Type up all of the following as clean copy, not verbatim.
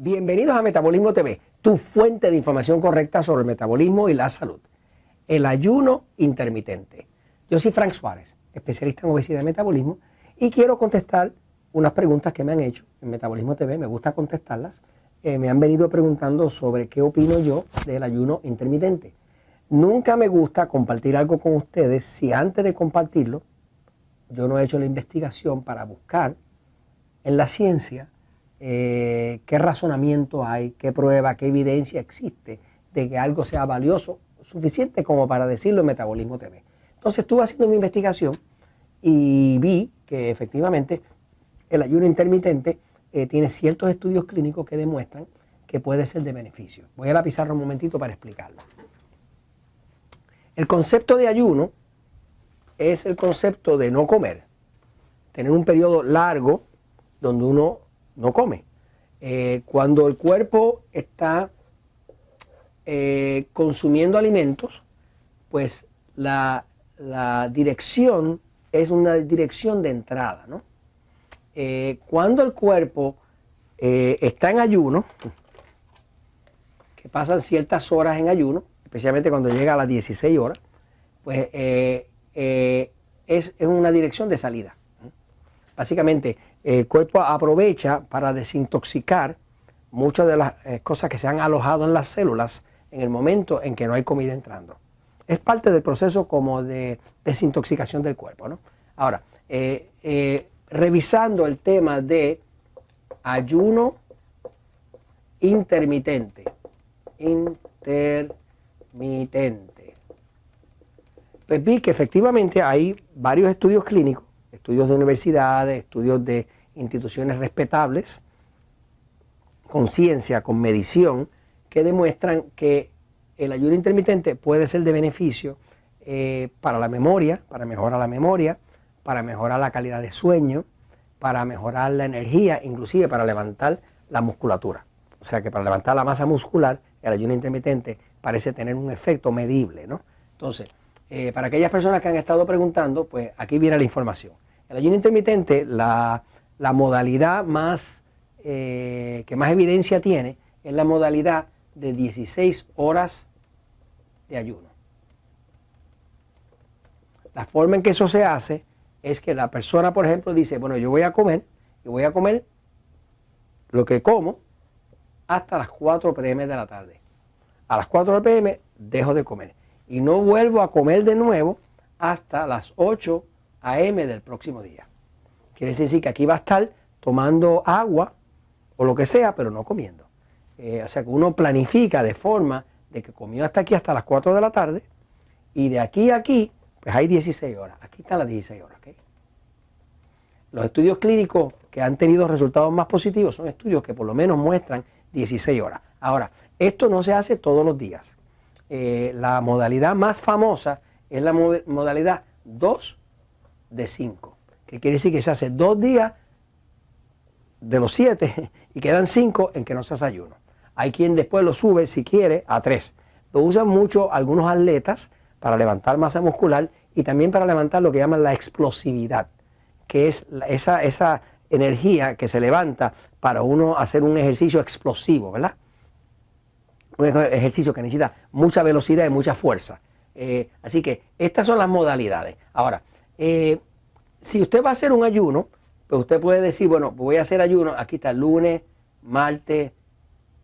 Bienvenidos a Metabolismo TV, tu fuente de información correcta sobre el metabolismo y la salud. El ayuno intermitente. Yo soy Frank Suárez, especialista en obesidad y metabolismo, y quiero contestar unas preguntas que me han hecho en Metabolismo TV. Me gusta contestarlas. Me han venido preguntando sobre qué opino yo del ayuno intermitente. Nunca me gusta compartir algo con ustedes si antes de compartirlo yo no he hecho la investigación para buscar en la ciencia qué razonamiento hay, qué prueba, qué evidencia existe de que algo sea valioso, suficiente como para decirlo en Metabolismo TV. Entonces estuve haciendo mi investigación y vi que efectivamente el ayuno intermitente tiene ciertos estudios clínicos que demuestran que puede ser de beneficio. Voy a la pizarra un momentito para explicarlo. El concepto de ayuno es el concepto de no comer, tener un periodo largo donde uno no come. Cuando el cuerpo está consumiendo alimentos, pues la dirección es una dirección de entrada, ¿no? Cuando el cuerpo está en ayuno, que pasan ciertas horas en ayuno, especialmente cuando llega a las 16 horas, pues es una dirección de salida. Básicamente, el cuerpo aprovecha para desintoxicar muchas de las cosas que se han alojado en las células en el momento en que no hay comida entrando. Es parte del proceso como de desintoxicación del cuerpo, ¿no? Ahora, revisando el tema de ayuno intermitente, pues vi que efectivamente hay varios estudios clínicos, estudios de universidades, estudios de instituciones respetables, con ciencia, con medición, que demuestran que el ayuno intermitente puede ser de beneficio para la memoria, para mejorar la memoria, para mejorar la calidad de sueño, para mejorar la energía, inclusive para levantar la musculatura. O sea que para levantar la masa muscular, el ayuno intermitente parece tener un efecto medible, ¿no? Entonces, para aquellas personas que han estado preguntando, pues aquí viene la información. El ayuno intermitente, la modalidad más, que más evidencia tiene, es la modalidad de 16 horas de ayuno. La forma en que eso se hace es que la persona, por ejemplo, dice, bueno, yo voy a comer, y voy a comer lo que como hasta las 4 p.m. de la tarde. A las 4 p.m. dejo de comer y no vuelvo a comer de nuevo hasta las 8 a.m. del próximo día. Quiere decir que aquí va a estar tomando agua o lo que sea, pero no comiendo. O sea que uno planifica de forma de que comió hasta aquí, hasta las 4 de la tarde, y de aquí a aquí, pues hay 16 horas. Aquí están las 16 horas. ¿Okay? Los estudios clínicos que han tenido resultados más positivos son estudios que por lo menos muestran 16 horas. Ahora, esto no se hace todos los días. La modalidad más famosa es la modalidad 2 de 5, que quiere decir que se hace 2 días de los 7 y quedan 5 en que no se hace ayuno. Hay quien después lo sube, si quiere, a 3. Lo usan mucho algunos atletas para levantar masa muscular y también para levantar lo que llaman la explosividad, que es esa energía que se levanta para uno hacer un ejercicio explosivo, ¿verdad? Un ejercicio que necesita mucha velocidad y mucha fuerza. Así que estas son las modalidades. Ahora, si usted va a hacer un ayuno, pues usted puede decir, bueno, voy a hacer ayuno, aquí está lunes, martes,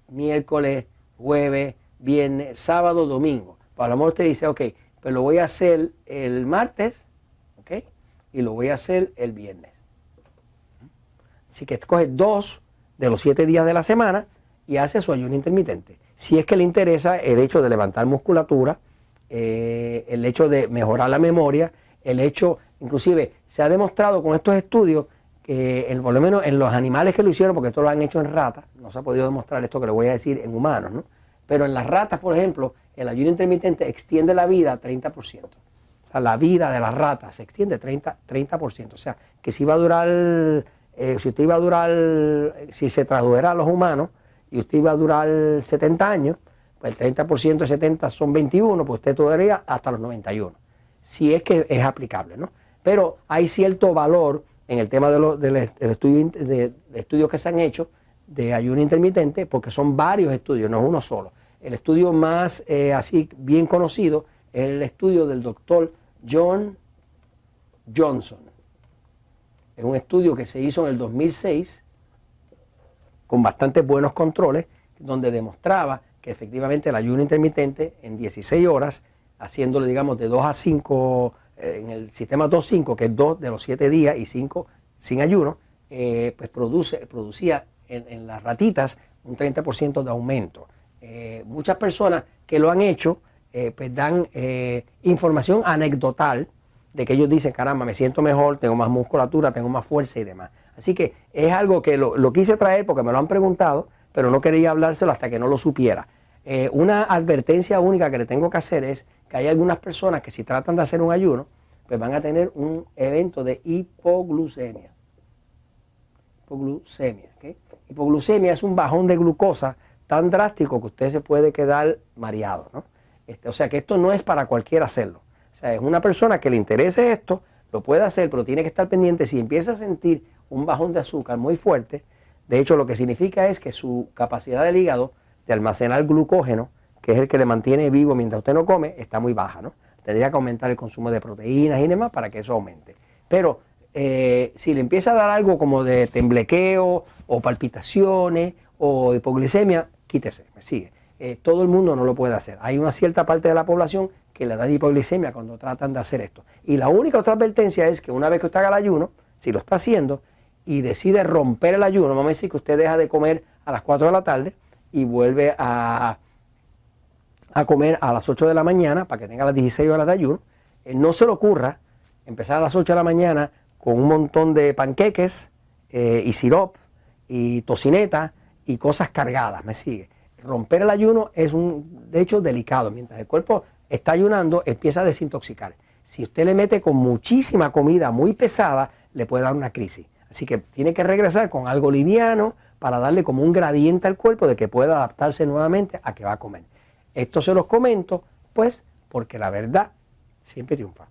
miércoles, jueves, viernes, sábado, domingo. Pues a lo mejor usted dice, ok, pues lo voy a hacer el martes, ok, y lo voy a hacer el viernes. Así que escoge 2 de los 7 días de la semana y hace su ayuno intermitente. Si es que le interesa el hecho de levantar musculatura, el hecho de mejorar la memoria, el hecho, inclusive se ha demostrado con estos estudios que por lo menos en los animales que lo hicieron, porque esto lo han hecho en ratas, no se ha podido demostrar esto que le voy a decir en humanos, ¿no? Pero en las ratas, por ejemplo, el ayuno intermitente extiende la vida 30%. O sea, la vida de las ratas se extiende 30%. O sea, que si va a durar, si se tradujera a los humanos y usted iba a durar 70 años, pues el 30% de 70 son 21, pues usted duraría hasta los 91. Si es que es aplicable, ¿no? Pero hay cierto valor en el tema de estudios que se han hecho de ayuno intermitente, porque son varios estudios, no es uno solo. El estudio más así bien conocido es el estudio del doctor John Johnson. Es un estudio que se hizo en el 2006 con bastantes buenos controles, donde demostraba que efectivamente el ayuno intermitente en 16 horas, haciéndolo digamos de 2 a 5, en el sistema 2-5, que es 2 de los 7 días y 5 sin ayuno, pues producía en las ratitas un 30% de aumento. Muchas personas que lo han hecho pues dan información anecdotal de que ellos dicen, caramba, me siento mejor, tengo más musculatura, tengo más fuerza y demás. Así que es algo que lo quise traer porque me lo han preguntado, pero no quería hablárselo hasta que no lo supiera. Una advertencia única que le tengo que hacer es que hay algunas personas que si tratan de hacer un ayuno, pues van a tener un evento de hipoglucemia. Hipoglucemia, ¿okay? Hipoglucemia es un bajón de glucosa tan drástico que usted se puede quedar mareado, ¿no? O sea que esto no es para cualquiera hacerlo. O sea, es una persona que le interese esto, lo puede hacer, pero tiene que estar pendiente. Si empieza a sentir un bajón de azúcar muy fuerte, de hecho lo que significa es que su capacidad del hígado de almacenar glucógeno, que es el que le mantiene vivo mientras usted no come, está muy baja, ¿no? Tendría que aumentar el consumo de proteínas y demás para que eso aumente. Pero si le empieza a dar algo como de temblequeo o palpitaciones o hipoglicemia, quítese, me sigue. Todo el mundo no lo puede hacer. Hay una cierta parte de la población que le da hipoglicemia cuando tratan de hacer esto. Y la única otra advertencia es que una vez que usted haga el ayuno, si lo está haciendo y decide romper el ayuno, vamos a decir que usted deja de comer a las 4 de la tarde y vuelve a comer a las 8 de la mañana para que tenga las 16 horas de ayuno, no se le ocurra empezar a las 8 de la mañana con un montón de panqueques y sirop y tocineta y cosas cargadas, me sigue. Romper el ayuno es de hecho delicado. Mientras el cuerpo está ayunando, empieza a desintoxicar. Si usted le mete con muchísima comida muy pesada, le puede dar una crisis. Así que tiene que regresar con algo liviano para darle como un gradiente al cuerpo de que pueda adaptarse nuevamente a que va a comer. Esto se los comento, pues, porque la verdad siempre triunfa.